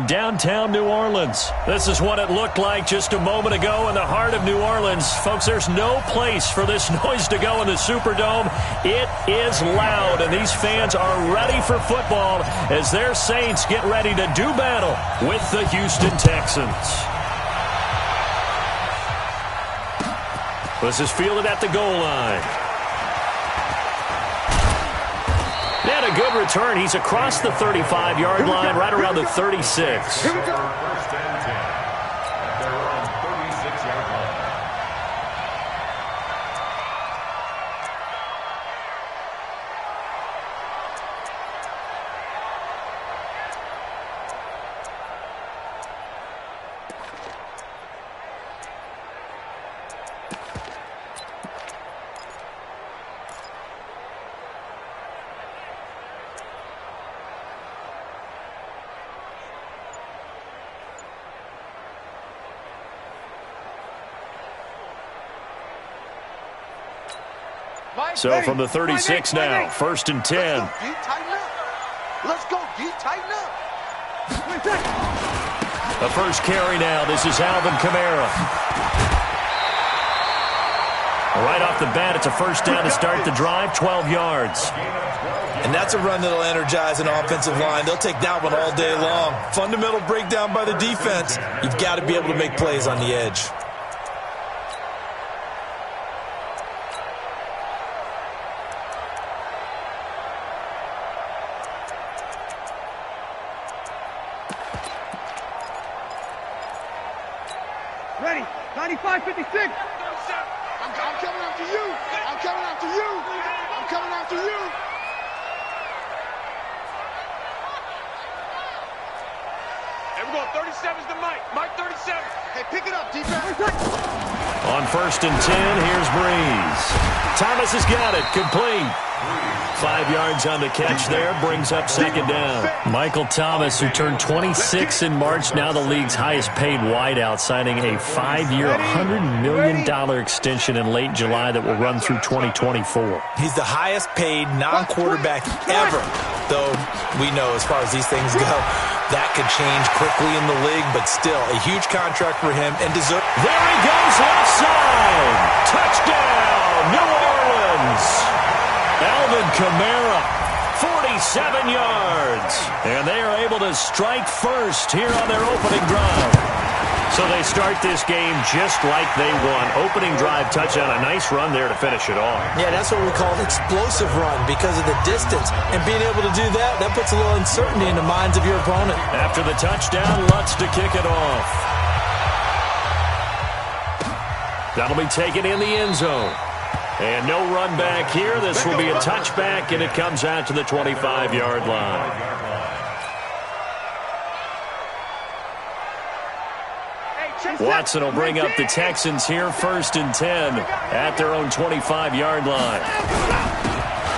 in downtown New Orleans. This is what it looked like just a moment ago in the heart of New Orleans. Folks, there's no place for this noise to go in the Superdome. It is loud, and these fans are ready for football as their Saints get ready to do battle with the Houston Texans. This is fielded at the goal line. And a good return. He's across the 35-yard line, right around the 36. Here we go. First and 10. At their own 36-yard line. So from the 36 now, first and 10. Let's go, D. Tighten up. The first carry now. This is Alvin Kamara. Right off the bat, it's a first down to start the drive, 12 yards. And that's a run that'll energize an offensive line. They'll take that one all day long. Fundamental breakdown by the defense. You've got to be able to make plays on the edge. Ready. 95, 56. I'm coming after you. I'm coming after you. I'm coming after you. Hey, we're going 37's to Mike. Mike 37. Hey, pick it up, defense. On first and 10, here's Breeze. Thomas has got it. Complete. 5 yards on the catch there, brings up second down. Michael Thomas, who turned 26 in March, now the league's highest paid wideout, signing a 5-year, $100 million extension in late July that will run through 2024. He's the highest paid non-quarterback ever, though we know as far as these things go, that could change quickly in the league, but still a huge contract for him and deserve. There he goes, left side. Touchdown, New Orleans. Alvin Kamara, 47 yards. And they are able to strike first here on their opening drive. So they start this game just like they won. Opening drive touchdown, a nice run there to finish it off. Yeah, that's what we call an explosive run because of the distance. And being able to do that, that puts a little uncertainty in the minds of your opponent. After the touchdown, Lutz to kick it off. That'll be taken in the end zone. And no run back here. This will be a touchback, and it comes out to the 25-yard line. Watson will bring up the Texans here first and 10 at their own 25-yard line.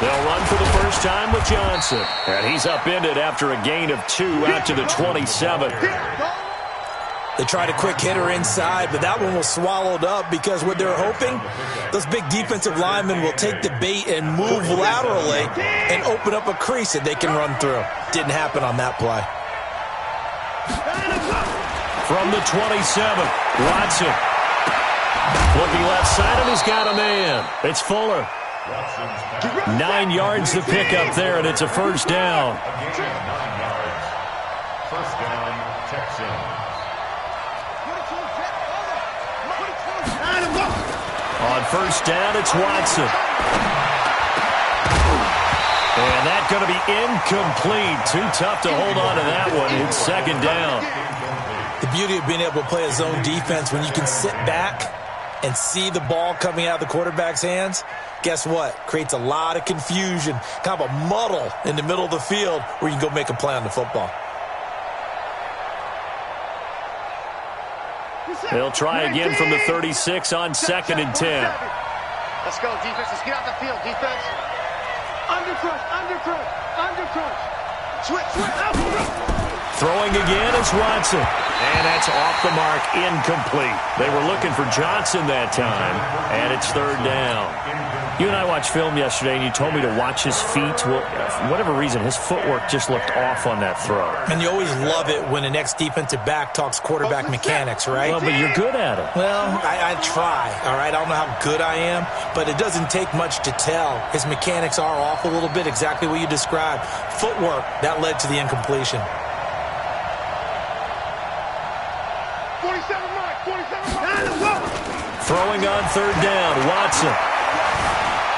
They'll run for the first time with Johnson. And he's upended after a gain of 2 out to the 27. They tried a quick hitter inside, but that one was swallowed up because what they're hoping, those big defensive linemen will take the bait and move laterally and open up a crease that they can run through. Didn't happen on that play. From the 27, Watson. Looking left side, and he's got a man. It's Fuller. 9 yards to pick up there, and it's a first down. First down, Texans. On first down, it's Watson. And that's going to be incomplete. Too tough to hold on to that one. It's second down. The beauty of being able to play a zone defense when you can sit back and see the ball coming out of the quarterback's hands, guess what? Creates a lot of confusion, kind of a muddle in the middle of the field where you can go make a play on the football. They'll try again from the 36 on second and 10. Let's go, defense. Let's get out the field, defense. Under crush, under crush, under crush. Switch, switch. Throwing again is Watson. And that's off the mark, incomplete. They were looking for Johnson that time, and it's third down. You and I watched film yesterday, and you told me to watch his feet. Well, for whatever reason, his footwork just looked off on that throw. And you always love it when the next defensive back talks quarterback mechanics, right? Well, but you're good at it. Well, I try, all right? I don't know how good I am, but it doesn't take much to tell. His mechanics are off a little bit, exactly what you described. Footwork, that led to the incompletion. 47 Mike, 47 Mike. Throwing on third down, Watson.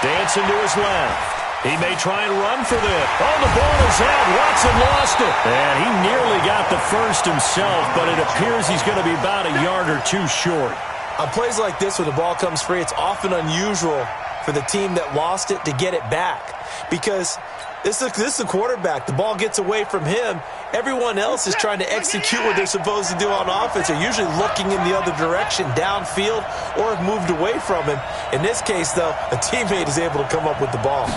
Dancing to his left. He may try and run for this. Oh, the ball is out. Watson lost it. And he nearly got the first himself, but it appears he's going to be about a yard or two short. On plays like this, when the ball comes free, it's often unusual for the team that lost it to get it back. Because this is a quarterback. The ball gets away from him. Everyone else is trying to execute what they're supposed to do on offense. They're usually looking in the other direction, downfield, or have moved away from him. In this case, though, a teammate is able to come up with the ball.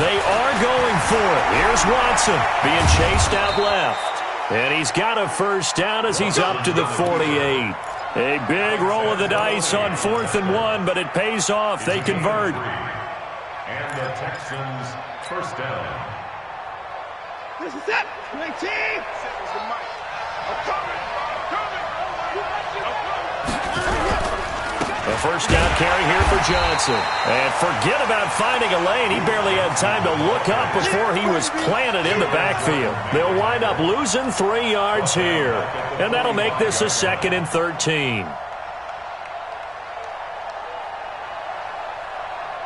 They are going for it. Here's Watson being chased out left. And he's got a first down as he's up to the 48. A big roll of the dice on 4th and 1, but it pays off. They convert. And the Texans first down. This is it. 19. A first down carry here for Johnson. And forget about finding a lane. He barely had time to look up before he was planted in the backfield. They'll wind up losing 3 yards here. And that'll make this a 2nd and 13.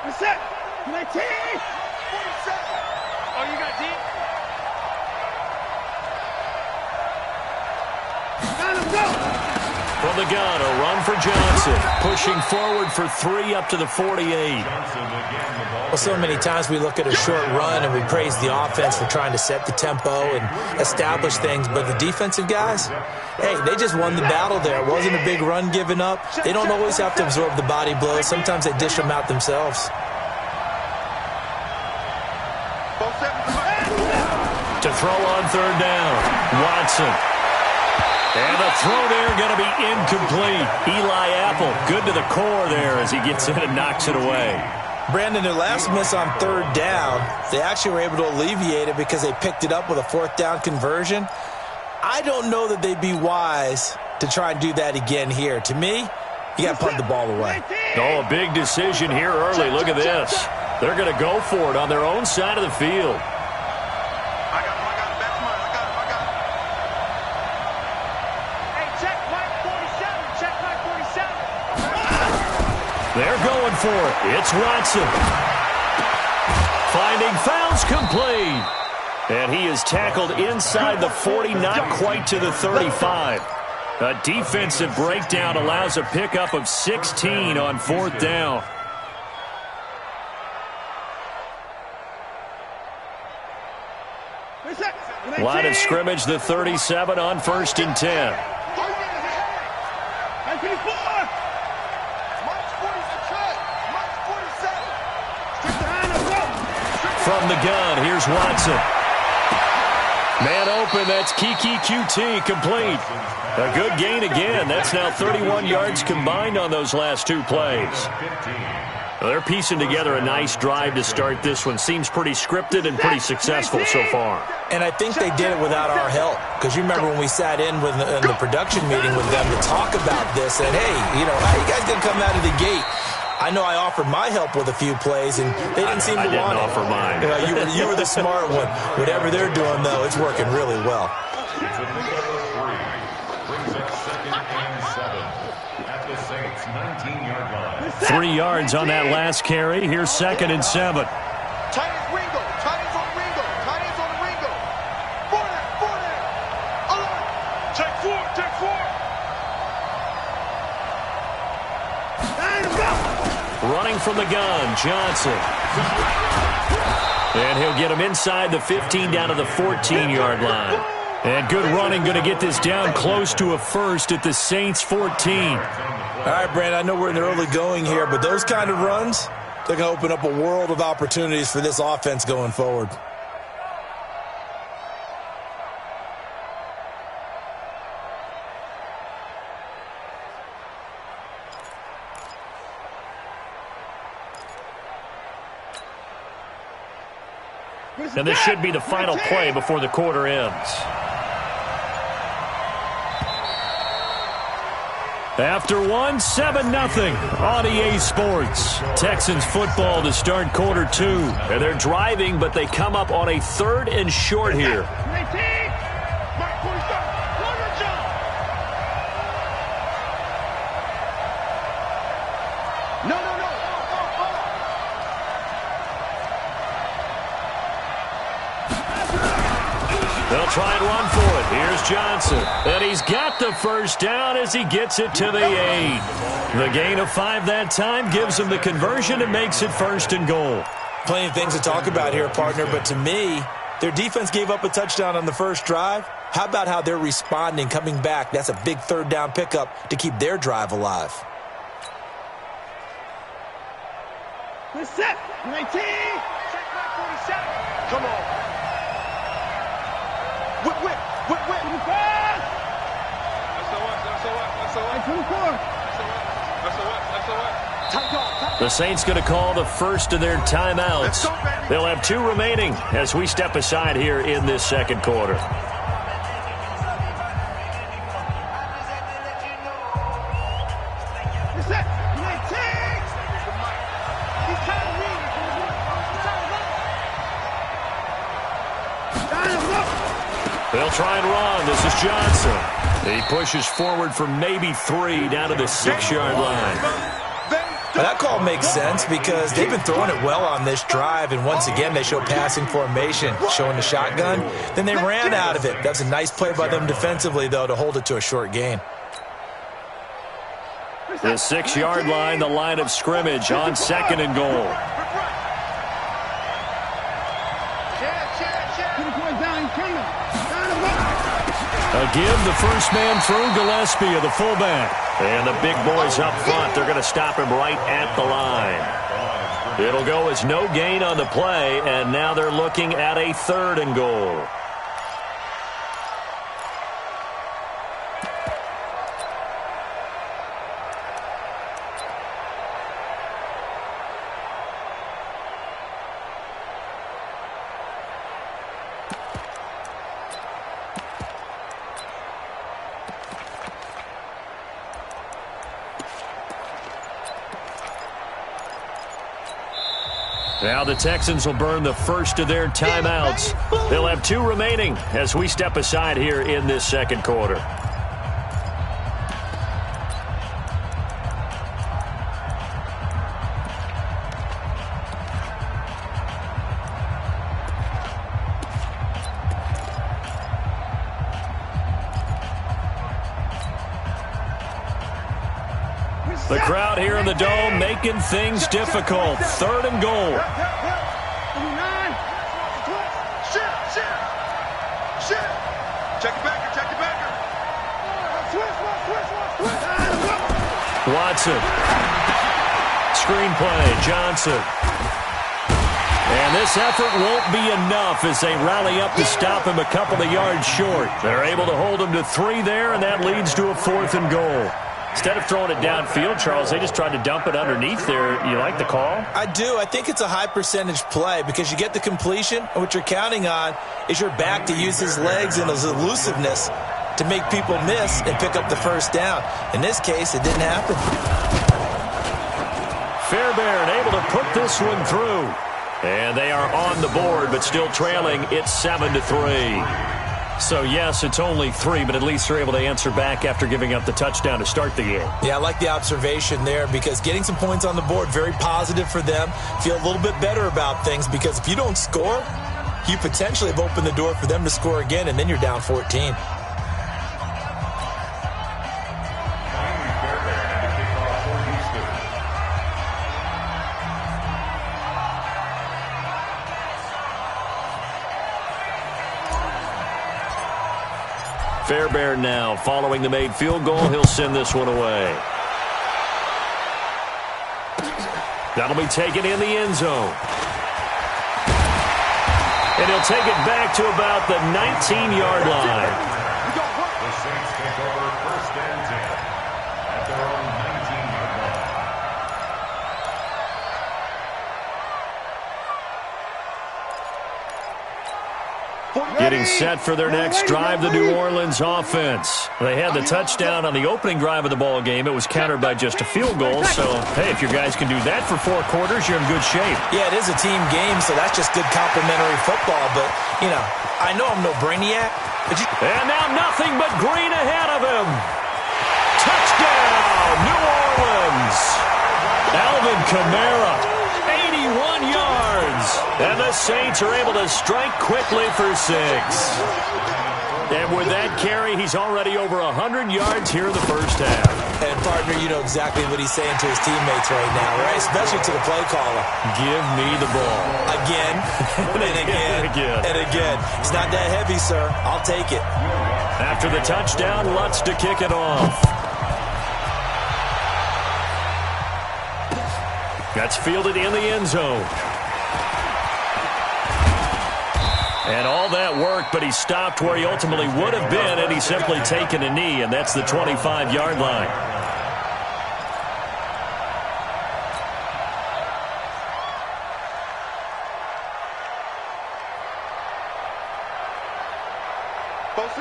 That's it. 19. 47. Oh, you got deep? Let's go. From the gun, a run for Johnson. Pushing forward for 3 up to the 48. Well, so many times we look at a short run and we praise the offense for trying to set the tempo and establish things. But the defensive guys, hey, they just won the battle there. It wasn't a big run given up. They don't always have to absorb the body blows. Sometimes they dish them out themselves. To throw on third down, Watson. And the throw there going to be incomplete. Eli Apple, good to the core there as he gets in and knocks it away. Brandon, their last miss on third down, they actually were able to alleviate it because they picked it up with a 4th down conversion. I don't know that they'd be wise to try and do that again here. To me, you got to punt the ball away. Oh, a big decision here early. Look at this. They're going to go for it on their own side of the field. They're going for it. It's Watson. Finding fouls complete. And he is tackled inside the 40, not quite to the 35. A defensive breakdown allows a pickup of 16 on 4th down. Line of scrimmage, the 37 on 1st and 10. From the gun, here's Watson. Man open, that's Kiki QT, complete. A good gain again. That's now 31 yards combined on those last 2 plays. Well, they're piecing together a nice drive to start this one. Seems pretty scripted and pretty successful so far. And I think they did it without our help. Because you remember when we sat in the production meeting with them to talk about this, and hey, you know, how you guys going to come out of the gate? I know I offered my help with a few plays, and they didn't seem to want it. I didn't offer mine. You were the smart one. Whatever they're doing, though, it's working really well. Brings up 2nd and 7 at the Saints' 19-yard line. 3 yards on that last carry. Here's 2nd and 7. Tight ends Ringo. Tight ends on Ringo. Tight ends on Ringo. 4 alert. Check 4. Check 4. Running from the gun, Johnson. And he'll get him inside the 15 down to the 14-yard line. And good running, going to get this down close to a first at the Saints' 14. All right, Brandon, I know we're in the early going here, but those kind of runs, they're going to open up a world of opportunities for this offense going forward. And this should be the final play before the quarter ends. After one, 7-0 on EA Sports. Texans football to start quarter two. And they're driving, but they come up on a 3rd and short here. They'll try and run for it. Here's Johnson. And he's got the first down as he gets it to the 8. The gain of 5 that time gives him the conversion and makes it 1st and goal. Plenty of things to talk about here, partner, but to me, their defense gave up a touchdown on the first drive. How about how they're responding, coming back? That's a big 3rd down pickup to keep their drive alive. Set. 19. Check back 47. Come on. Whip. The Saints going to call the first of their timeouts. They'll have 2 remaining as we step aside here in this second quarter. They'll try and run. This is Johnson. He pushes forward for maybe 3 down to the 6-yard line. Well, that call makes sense because they've been throwing it well on this drive, and once again they show passing formation, showing the shotgun. Then they ran out of it. That's a nice play by them defensively, though, to hold it to a short gain. The 6-yard line, the line of scrimmage on 2nd and goal. A give, the first man through, Gillespie of the fullback. And the big boys up front, they're going to stop him right at the line. It'll go as no gain on the play, and now they're looking at a 3rd and goal. Now the Texans will burn the first of their timeouts. They'll have 2 remaining as we step aside here in this second quarter. The crowd here in the Dome making things difficult. 3rd and goal. Check it backer. Watson. Screenplay. Johnson. And this effort won't be enough as they rally up to stop him a couple of yards short. They're able to hold him to 3 there, and that leads to a 4th and goal. Instead of throwing it downfield, Charles, they just tried to dump it underneath there. You like the call? I do. I think it's a high percentage play because you get the completion, and what you're counting on is your back to use his legs and his elusiveness to make people miss and pick up the first down. In this case, it didn't happen. Fairbairn able to put this one through. And they are on the board, but still trailing. It's 7-3. So, yes, it's only 3, but at least they're able to answer back after giving up the touchdown to start the game. Yeah, I like the observation there because getting some points on the board, very positive for them. Feel a little bit better about things because if you don't score, you potentially have opened the door for them to score again, and then you're down 14. Fairbairn now following the made field goal. He'll send this one away. That'll be taken in the end zone. And he'll take it back to about the 19-yard line. The Saints take over 1st and 10 at their own 19-yard line. Getting set for their next drive, the New Orleans offense. They had the touchdown on the opening drive of the ball game. It was countered by just a field goal. So, hey, if your guys can do that for 4 quarters, you're in good shape. Yeah, it is a team game, so that's just good complimentary football. But, you know, I know I'm no brainiac. But and now nothing but green ahead of him. Touchdown, New Orleans. Alvin Kamara, 81 yards. And the Saints are able to strike quickly for 6. And with that carry, he's already over 100 yards here in the first half. And, partner, you know exactly what he's saying to his teammates right now, right? Especially to the play caller. Give me the ball. Again, and again, and again. It's not that heavy, sir. I'll take it. After the touchdown, Lutz to kick it off. That's fielded in the end zone. And all that worked, but he stopped where he ultimately would have been, and he's simply taken a knee, and that's the 25-yard line.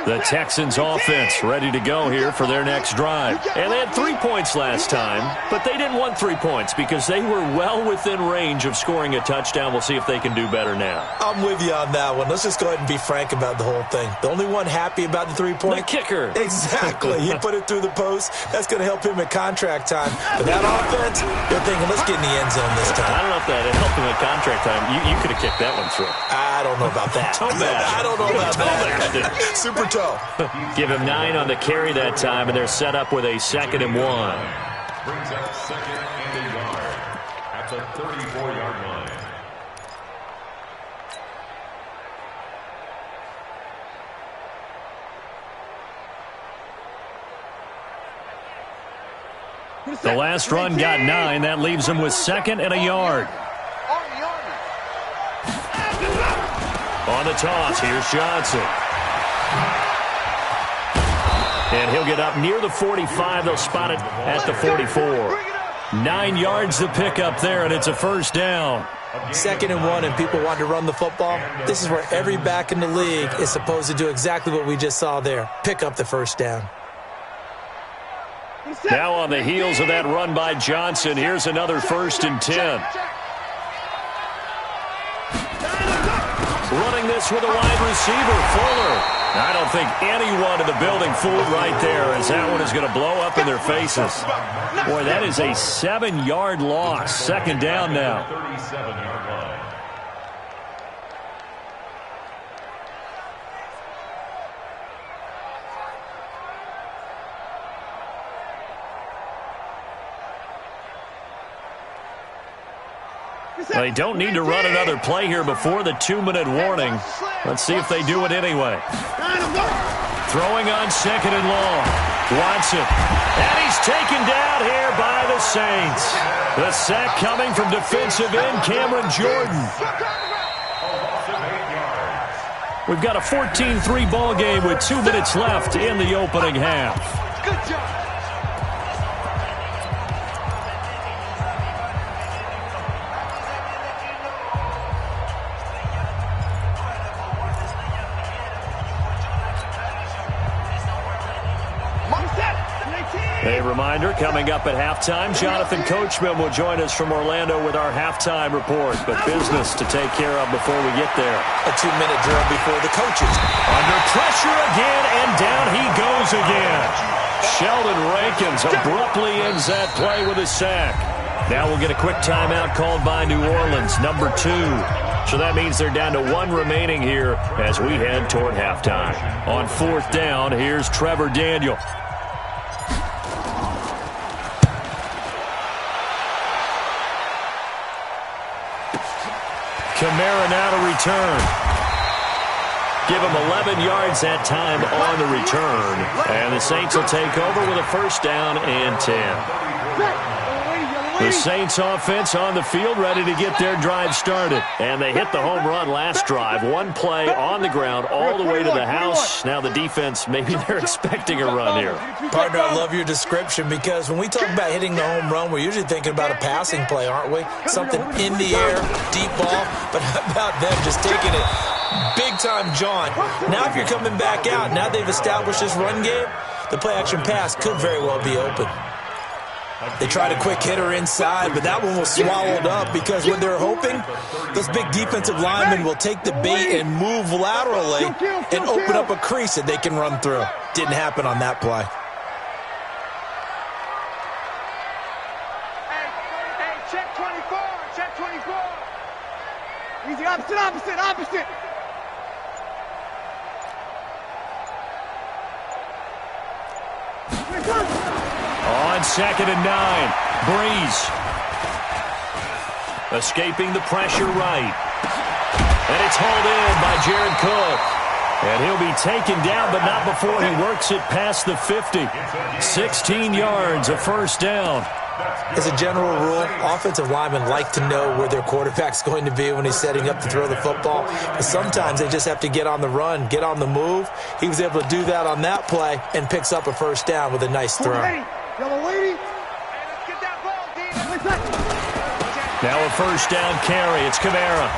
The Texans offense ready to go here for their next drive. And they had 3 points last time, but they didn't want 3 points because they were well within range of scoring a touchdown. We'll see if they can do better now. I'm with you on that one. Let's just go ahead and be frank about the whole thing. The only one happy about the 3-point? The kicker. Exactly. He put it through the post. That's going to help him at contract time. But that offense, they're thinking, let's get in the end zone this time. I don't know if that helped him at contract time. You could have kicked that one through. I don't know about that. I don't know about that. Super toe. Give him 9 on the carry that time, and they're set up with a 2nd and 1. Brings up 2nd and a yard at the 34-yard line. The last run got 9. That leaves him with 2nd and a yard. On the toss, here's Johnson. And he'll get up near the 45. They'll spot it at the 44. 9 yards to pick up there, and it's a first down. 2nd and 1, and people want to run the football. This is where every back in the league is supposed to do exactly what we just saw there. Pick up the first down. Now on the heels of that run by Johnson, here's another 1st and 10. Running this with a wide receiver, Fuller. I don't think anyone in the building fooled right there, as that one is going to blow up in their faces. Boy, that is a 7-yard loss. 2nd down now. 37-yard line. They don't need to run another play here before the 2-minute warning. Let's see if they do it anyway. Throwing on 2nd and long. Watson. And he's taken down here by the Saints. The sack coming from defensive end Cameron Jordan. We've got a 14-3 ball game with 2 minutes left in the opening half. Good job. A reminder, coming up at halftime, Jonathan Coachman will join us from Orlando with our halftime report. But business to take care of before we get there. A 2-minute drill before the coaches. Under pressure again, and down he goes again. Sheldon Rankins abruptly ends that play with a sack. Now we'll get a quick timeout called by New Orleans, number 2. So that means they're down to 1 remaining here as we head toward halftime. On 4th down, here's Trevor Daniel. Kamara now to return. Give him 11 yards that time on the return. And the Saints will take over with a 1st down and 10. The Saints offense on the field ready to get their drive started. And they hit the home run last drive. 1 play on the ground all the way to the house. Now the defense, maybe they're expecting a run here. Partner, I love your description because when we talk about hitting the home run, we're usually thinking about a passing play, aren't we? Something in the air, deep ball. But how about them just taking it Big-time John. Now if you're coming back out, now they've established this run game, the play-action pass could very well be open. They tried a quick hitter inside, but that one was swallowed up because what they're hoping, those big defensive linemen will take the bait and move laterally and open up a crease that they can run through. Didn't happen on that play. Hey, check 24, check 24. Easy, opposite. On 2nd and 9, Breeze. Escaping the pressure right. And it's hauled in by Jared Cook. And he'll be taken down, but not before he works it past the 50. 16 yards, a first down. As a general rule, offensive linemen like to know where their quarterback's going to be when he's setting up to throw the football. But sometimes they just have to get on the run, get on the move. He was able to do that on that play and picks up a first down with a nice throw. Yellow lady. Let's get that ball, D. Now a first down carry. It's Kamara.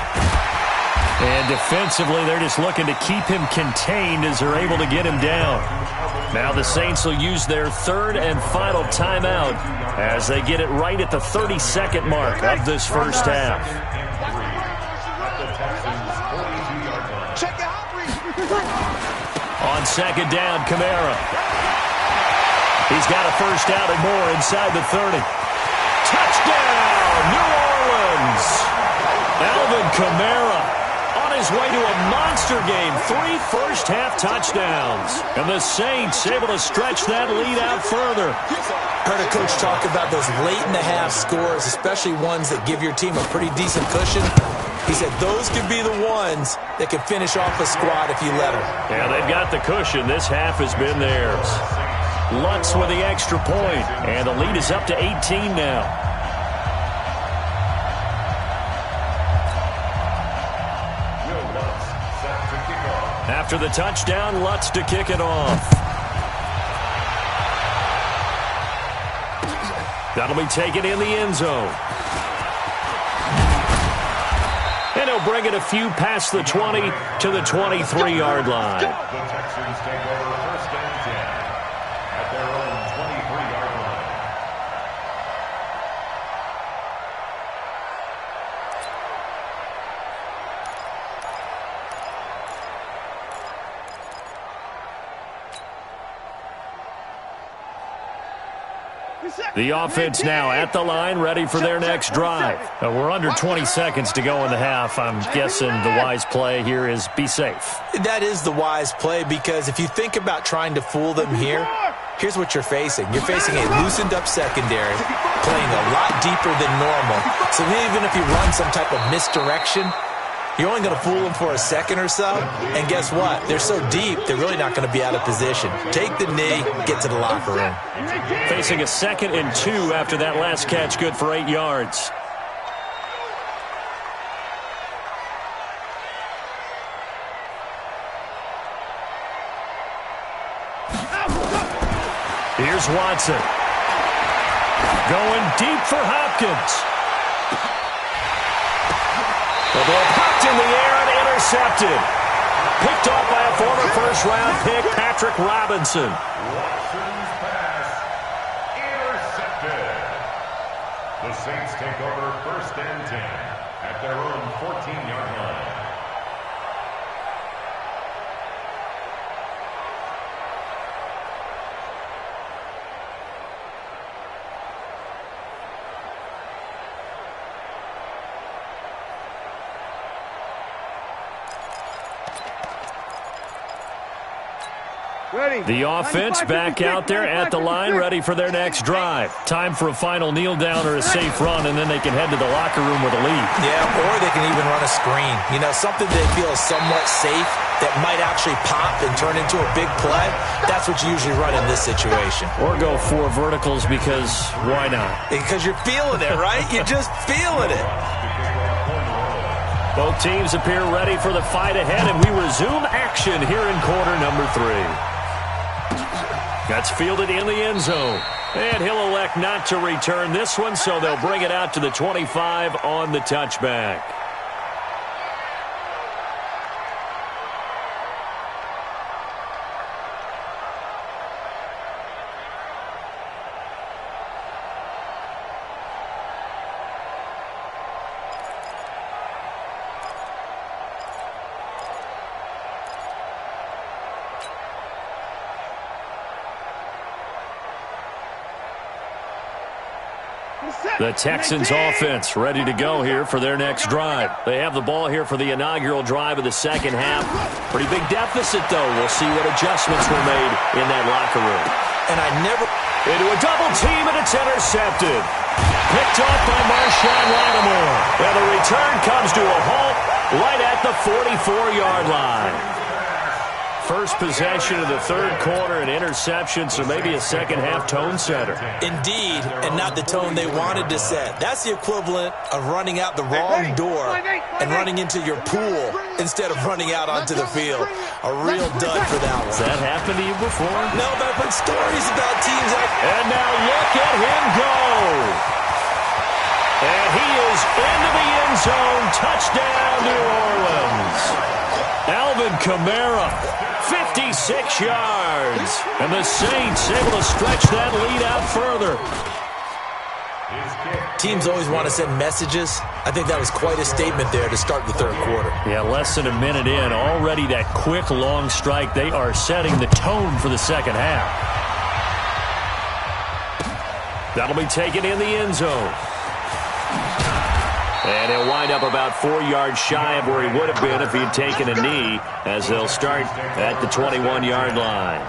And defensively, they're just looking to keep him contained as they're able to get him down. Now the Saints will use their third and final timeout as they get it right at the 32nd mark of this first half. On 2nd down, Kamara. He's got a first down and more inside the 30. Touchdown, New Orleans! Alvin Kamara on his way to a monster game. 3 first-half touchdowns. And the Saints able to stretch that lead out further. Heard a coach talk about those late-in-the-half scores, especially ones that give your team a pretty decent cushion. He said those could be the ones that can finish off a squad if you let them. Yeah, they've got the cushion. This half has been theirs. Lutz with the extra point, and the lead is up to 18 now. After the touchdown, Lutz to kick it off. That'll be taken in the end zone. And he'll bring it a few past the 20 to the 23-yard line. The Texans take over first and 10 at their own 23-yard line. The offense now at the line, ready for their next drive. We're under 20 seconds to go in the half. I'm guessing the wise play here is be safe. That is the wise play because if you think about trying to fool them here, here's what you're facing. You're facing a loosened up secondary, playing a lot deeper than normal. So even if you run some type of misdirection, you're only going to fool them for a second or so. And guess what? They're so deep, they're really not going to be out of position. Take the knee, get to the locker room. Facing a 2nd and 2 after that last catch, good for 8 yards. Here's Watson. Going deep for Hopkins. The ball popped in the air and intercepted. Picked off by a former first-round pick, Patrick Robinson. Watson's pass intercepted. The Saints take over first and 10 at their own 14-yard line. The offense back out there at the line, ready for their next drive. Time for a final kneel down or a safe run, and then they can head to the locker room with a lead. Yeah, or they can even run a screen. You know, something they feel is somewhat safe that might actually pop and turn into a big play. That's what you usually run in this situation. Or go 4 verticals because why not? Because you're feeling it, right? You're just feeling it. Both teams appear ready for the fight ahead, and we resume action here in quarter number 3. That's fielded in the end zone. And he'll elect not to return this one, so they'll bring it out to the 25 on the touchback. The Texans offense ready to go here for their next drive. They have the ball here for the inaugural drive of the second half. Pretty big deficit, though. We'll see what adjustments were made in that locker room. And I never... Into a double team, and it's intercepted. Picked off by Marshawn Lattimore. And the return comes to a halt right at the 44-yard line. First possession of the third quarter, an interception, so maybe a second-half tone setter. Indeed, and not the tone they wanted to set. That's the equivalent of running out the wrong door and running into your pool instead of running out onto the field. A real dud for that one. Has that happened to you before? No, but I've heard stories about teams that... And now look at him go. And he is into the end zone. Touchdown, New Orleans. Alvin Kamara, 56 yards. And the Saints able to stretch that lead out further. Teams always want to send messages. I think that was quite a statement there to start the third quarter. Yeah, less than a minute in. Already that quick, long strike. They are setting the tone for the second half. That'll be taken in the end zone. And he'll wind up about 4 yards shy of where he would have been if he'd taken a knee, as they'll start at the 21-yard line.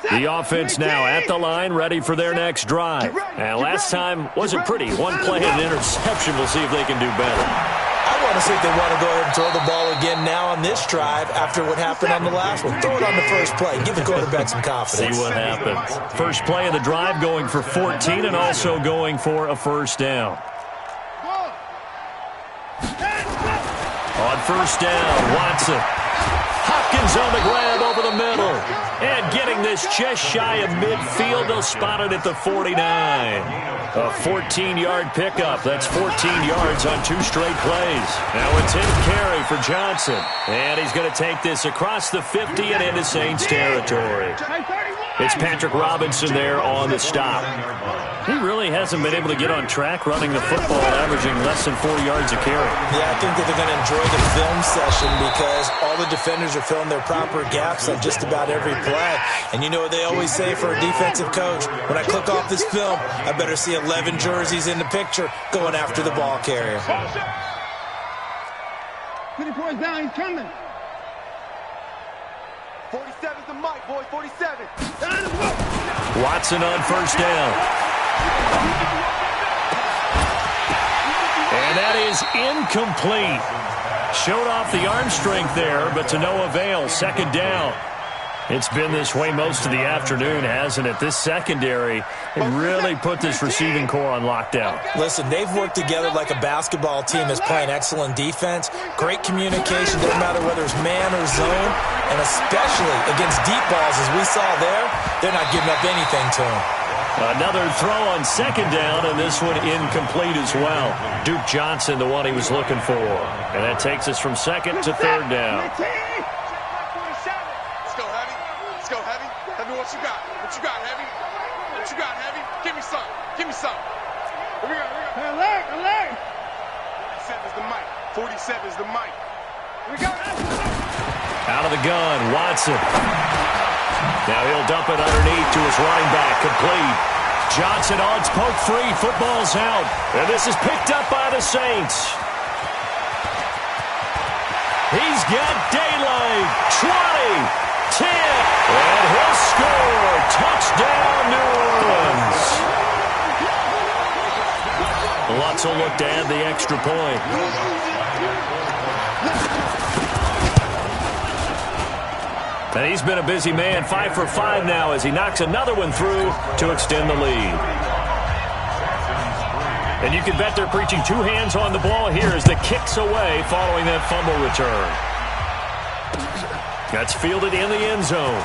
The offense now at the line, ready for their next drive. And last time wasn't pretty. One play and an interception. We'll see if they can do better. I want to see if they want to go ahead and throw the ball again now on this drive after what happened on the last one. Throw it on the first play. Give the quarterback some confidence. See what happens. First play of the drive going for 14 and also going for a first down. On first down, Watson. Hopkins on the grab over the middle. And getting this just shy of midfield. They'll spot it at the 49. A 14-yard pickup. That's 14 yards on 2 straight plays. Now a 10 carry for Johnson. And he's going to take this across the 50 and into Saints territory. It's Patrick Robinson there on the stop. He really hasn't been able to get on track running the football, averaging less than 4 yards a carry. Yeah, I think that they're going to enjoy the film session because all the defenders are filling their proper gaps on just about every play. And you know what they always say for a defensive coach? When I click off this film, I better see 11 jerseys in the picture going after the ball carrier. 24 is down, he's coming. 47's the mic, boys, 47. Watson on first down. And that is incomplete. Showed off the arm strength there, but to no avail. Second down. It's been this way most of the afternoon, hasn't it? This secondary really put this receiving core on lockdown. Listen, they've worked together like a basketball team that's playing excellent defense. Great communication, doesn't matter whether it's man or zone. And especially against deep balls, as we saw there, they're not giving up anything to them. Another throw on second down, and this one incomplete as well. Duke Johnson, the one he was looking for. And that takes us from second to third down. What you got? What you got, Heavy? What you got, Heavy? Give me some. Give me some. Here we go. Alert, alert. 47 is the mic. 47 is the mic. Here we go. Out of the gun, Watson. Now he'll dump it underneath to his running back, complete. Johnson on, it's poke free, football's out. And this is picked up by the Saints. He's got daylight. 20. 10, and he'll score. Touchdown, New Orleans. Lutz will look to add the extra point. And he's been a busy man, 5 for 5 now as he knocks another one through to extend the lead. And you can bet they're preaching 2 hands on the ball here as the kick's away following that fumble return. That's fielded in the end zone.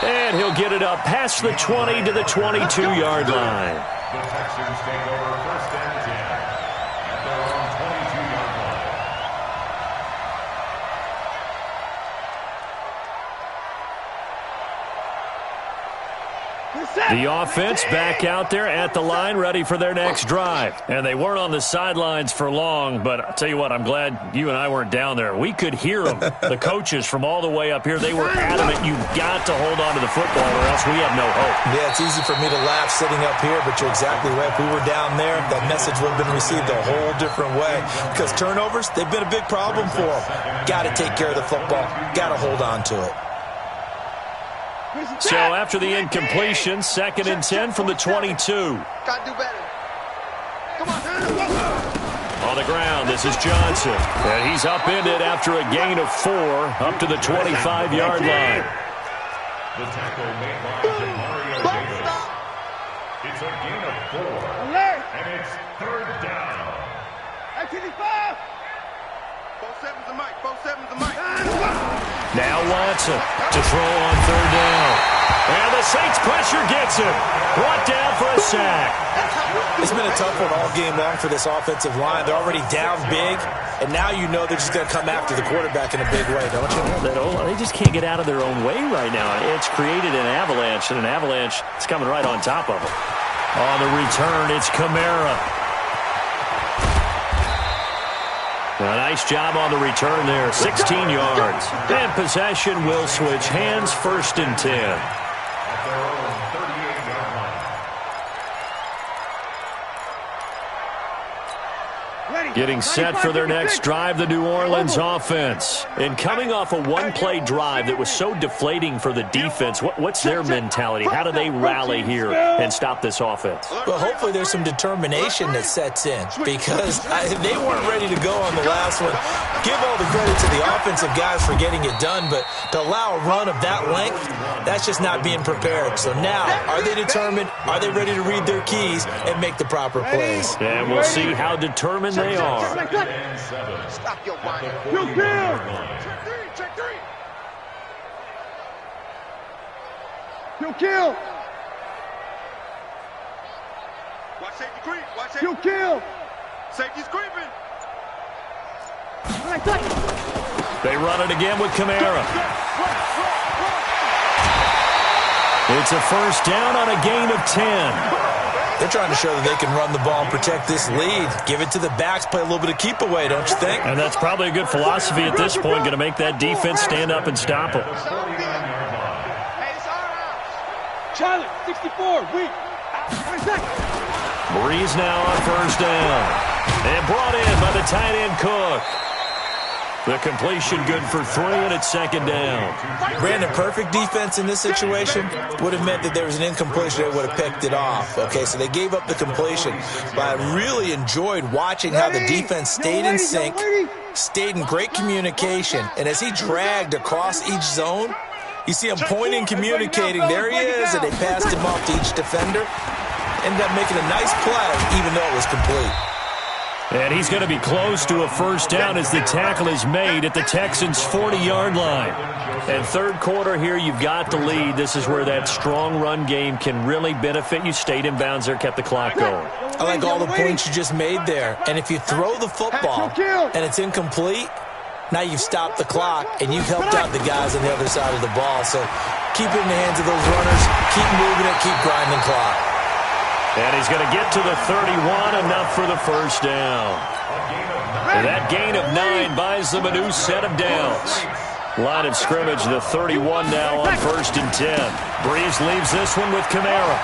And he'll get it up past the 20 to the 22-yard line. The Texans take over first and 10 at their own 22-yard line. The offense back out there at the line, ready for their next drive. And they weren't on the sidelines for long, but I'll tell you what, I'm glad you and I weren't down there. We could hear them, the coaches from all the way up here. They were adamant, you've got to hold on to the football or else we have no hope. Yeah, it's easy for me to laugh sitting up here, but you're exactly right. If we were down there, that message would have been received a whole different way. Because turnovers, they've been a big problem for them. Got to take care of the football. Got to hold on to it. So after the incompletion, 2nd and 10 from the 22. Gotta do better. Come on. On the ground, this is Johnson. And he's upended after a gain of 4 up to the 25-yard line. The tackle made by Mario Davis. It's a gain of 4. Alert. And it's 3rd down. 85. 4-7's the mic. 4-7's the mic. Now Watson to throw on 3rd down. And the Saints pressure gets him. Brought down for a sack. It's been a tough one all game long for this offensive line. They're already down big, and now you know they're just going to come after the quarterback in a big way, don't you? They just can't get out of their own way right now. It's created an avalanche, and an avalanche is coming right on top of them. On the return, it's Kamara. A nice job on the return there, 16 yards. And possession will switch hands, 1st and 10. At their own 38-yard line. Getting set for their next drive, the New Orleans offense. And coming off a one-play drive that was so deflating for the defense, what's their mentality? How do they rally here and stop this offense? Well, hopefully there's some determination that sets in because they weren't ready to go on the last one. Give all the credit to the offensive guys for getting it done, but to allow a run of that length, that's just not being prepared. So now, are they determined? Are they ready to read their keys and make the proper plays? And we'll see how determined they are. Stop your whining. Check 3. Kill. Watch safety creep. Watch safety. Kill. Safety's creeping. They run it again with Kamara. It's a 1st down on a gain of 10. They're trying to show that they can run the ball and protect this lead. Give it to the backs, play a little bit of keep away, don't you think? And that's probably a good philosophy at this point, going to make that defense stand up and stop them. Charlie, 64, weak. Breeze now on 1st down. And brought in by the tight end Cook. The completion good for 3, and it's 2nd down. Brandon, perfect defense in this situation would have meant that there was an incompletion. They would have picked it off. Okay, so they gave up the completion. But I really enjoyed watching how the defense stayed in sync, stayed in great communication. And as he dragged across each zone, you see him pointing, communicating. There he is, and they passed him off to each defender. Ended up making a nice play, even though it was complete. And he's going to be close to a 1st down as the tackle is made at the Texans' 40-yard line. And 3rd quarter here, you've got the lead. This is where that strong run game can really benefit you. Stayed in bounds there, kept the clock going. I like all the points you just made there. And if you throw the football and it's incomplete, now you've stopped the clock and you've helped out the guys on the other side of the ball. So keep it in the hands of those runners. Keep moving it. Keep grinding clock. And he's going to get to the 31, enough for the 1st down. And that gain of 9 buys them a new set of downs. Line of scrimmage, the 31 now on 1st and 10. Breeze leaves this one with Kamara.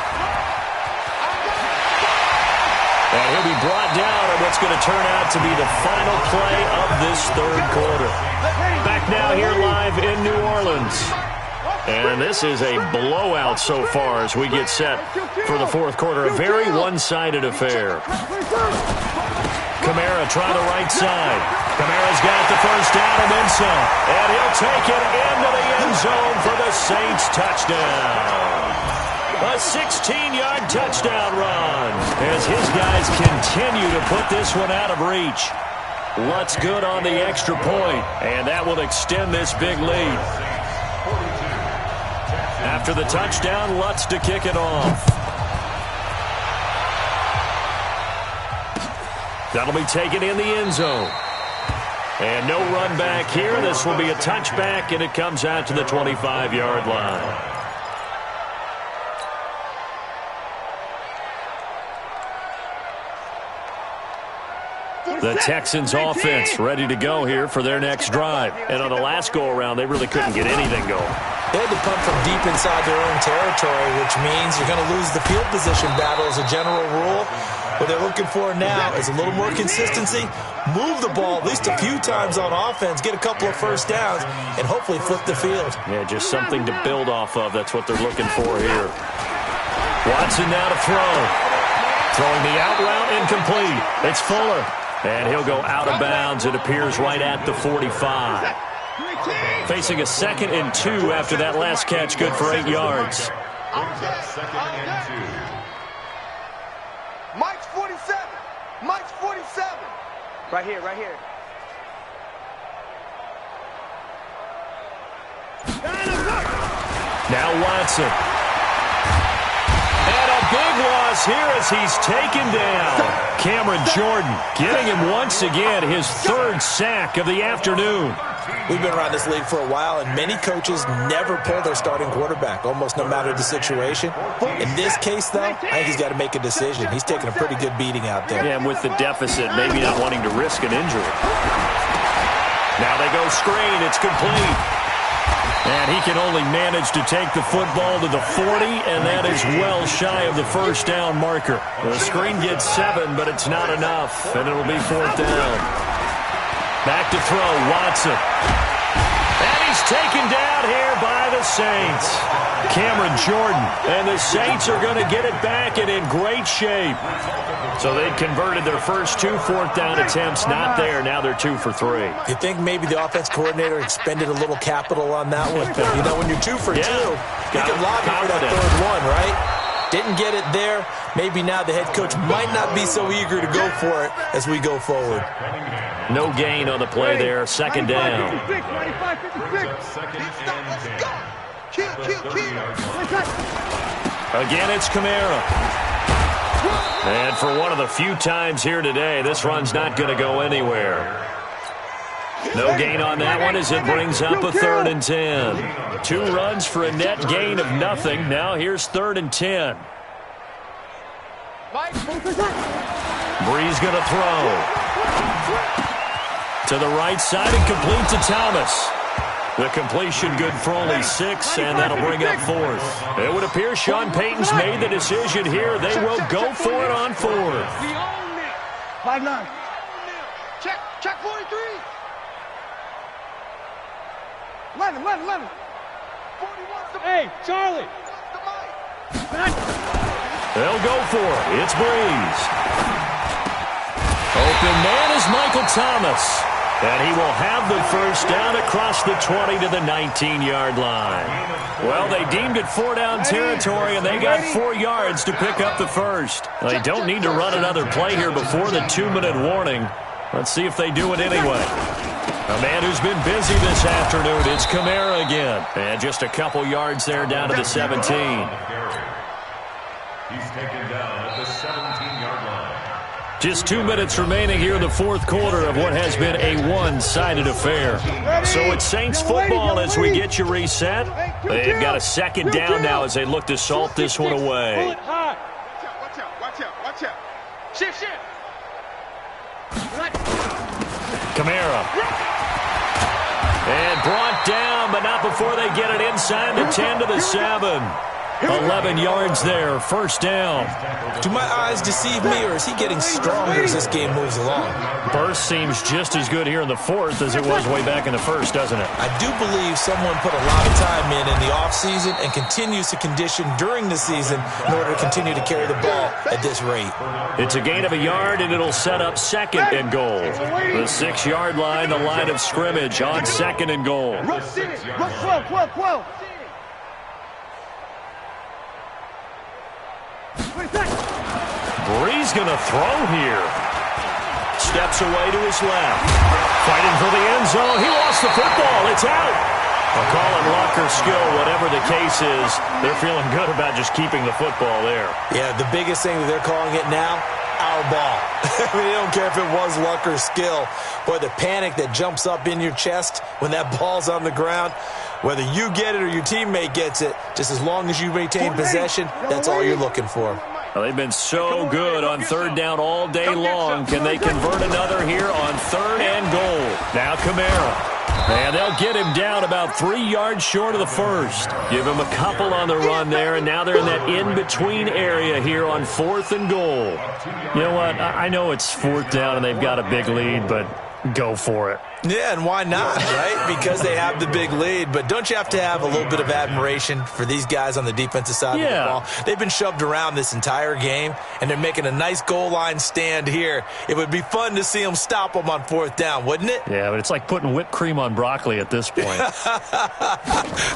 And he'll be brought down on what's going to turn out to be the final play of this 3rd quarter. Back now here live in New Orleans. And this is a blowout so far as we get set for the 4th quarter. A very one-sided affair. Kamara trying the right side. Kamara's got the 1st down and then some. And he'll take it into the end zone for the Saints touchdown. A 16-yard touchdown run as his guys continue to put this one out of reach. Lutz good on the extra point, and that will extend this big lead. After the touchdown, Lutz to kick it off. That'll be taken in the end zone. And no run back here. This will be a touchback, and it comes out to the 25-yard line. The Texans offense ready to go here for their next drive. And on the last go-around, they really couldn't get anything going. They had to punt from deep inside their own territory, which means you're going to lose the field position battle as a general rule. What they're looking for now is a little more consistency, move the ball at least a few times on offense, get a couple of first downs, and hopefully flip the field. Yeah, just something to build off of. That's what they're looking for here. Watson now to throw. Throwing the out route incomplete. It's Fuller. And he'll go out of bounds. It appears right at the 45. Facing a 2nd and 2 after that last catch, good for 8 yards. Second and 2. Mike's 47. Mike's 47. Right here, right here. Now Watson. And a big loss here as he's taken down. Cameron Jordan getting him once again his 3rd sack of the afternoon. We've been around this league for a while, and many coaches never pull their starting quarterback, almost no matter the situation. In this case, though, I think he's got to make a decision. He's taking a pretty good beating out there. Yeah, and with the deficit, maybe not wanting to risk an injury. Now they go screen. It's complete. And he can only manage to take the football to the 40, and that is well shy of the first down marker. The screen gets 7, but it's not enough, and it'll be 4th down. Back to throw, Watson. And he's taken down here by the Saints. Cameron Jordan. And the Saints are going to get it back and in great shape. So they'd converted their first 2 4th down attempts. Not there. Now they're 2 for 3. You think maybe the offense coordinator expended a little capital on that one? You know, when you're 2 for 2, you can lobby for that 3rd one, right? Didn't get it there. Maybe now the head coach might not be so eager to go for it as we go forward. No gain on the play there. 2nd down. Again, it's Kamara. And for one of the few times here today, this run's not going to go anywhere. No gain on that one as it brings up a 3rd and 10. 2 runs for a net gain of nothing. Now here's 3rd and 10. Breeze going to throw. To the right side and complete to Thomas. The completion good for only 6, and that'll bring up 4th. It would appear Sean Payton's made the decision here. They will go for it on 4th. 5-9. Check 43. 11. Hey, Charlie. They'll go for it. It's Breeze. Open man is Michael Thomas. And he will have the first down across the 20 to the 19-yard line. Well, they deemed it 4-down territory, and they got 4 yards to pick up the first. They don't need to run another play here before the 2-minute warning. Let's see if they do it anyway. A man who's been busy this afternoon, it's Kamara again. And just a couple yards there down to the 17. He's taken down at the 17-yard line. Just 2 minutes remaining here in the 4th quarter of what has been a one-sided affair. So it's Saints football as we get you reset. They've got a 2nd down now as they look to salt this one away. Watch out. Shift. Kamara. And brought down, but not before they get it inside the 10 to the 7. 11 yards there, first down. Do my eyes deceive me, or is he getting stronger as this game moves along? Burst seems just as good here in the 4th as it was way back in the 1st, doesn't it? I do believe someone put a lot of time in the offseason and continues to condition during the season in order to continue to carry the ball at this rate. It's a gain of a yard, and it'll set up 2nd and goal. The 6-yard line, the line of scrimmage on 2nd and goal. Rush 12. Breeze going to throw here. Steps away to his left. Fighting for the end zone. He lost the football. It's out. I'll call it luck or skill, whatever the case is. They're feeling good about just keeping the football there. Yeah, the biggest thing that they're calling it now, our ball. I mean, they don't care if it was luck or skill. Boy, the panic that jumps up in your chest when that ball's on the ground, whether you get it or your teammate gets it, just as long as you maintain possession, that's all you're looking for. Well, they've been so good on third down all day long. Can they convert another here on third and goal? Now Kamara. And they'll get him down about 3 yards short of the first. Give him a couple on the run there, and now they're in that in-between area here on fourth and goal. You know what? I know it's fourth down and they've got a big lead, but go for it. Yeah, and why not, right? Because they have the big lead. But don't you have to have a little bit of admiration for these guys on the defensive side of the ball? They've been shoved around this entire game, and they're making a nice goal line stand here. It would be fun to see them stop them on fourth down, wouldn't it? Yeah, but it's like putting whipped cream on broccoli at this point.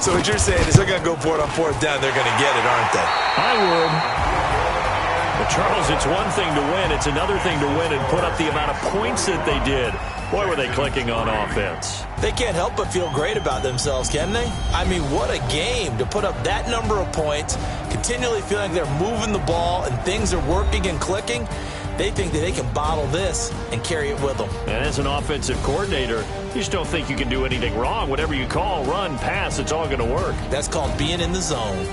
So what you're saying is they're going to go for it on fourth down. They're going to get it, aren't they? I would. But Charles, it's one thing to win. It's another thing to win and put up the amount of points that they did. Boy, were they clicking on offense. They can't help but feel great about themselves, can they? I mean, what a game to put up that number of points, continually feeling they're moving the ball and things are working and clicking. They think that they can bottle this and carry it with them. And as an offensive coordinator, you just don't think you can do anything wrong. Whatever you call, run, pass, it's all going to work. That's called being in the zone.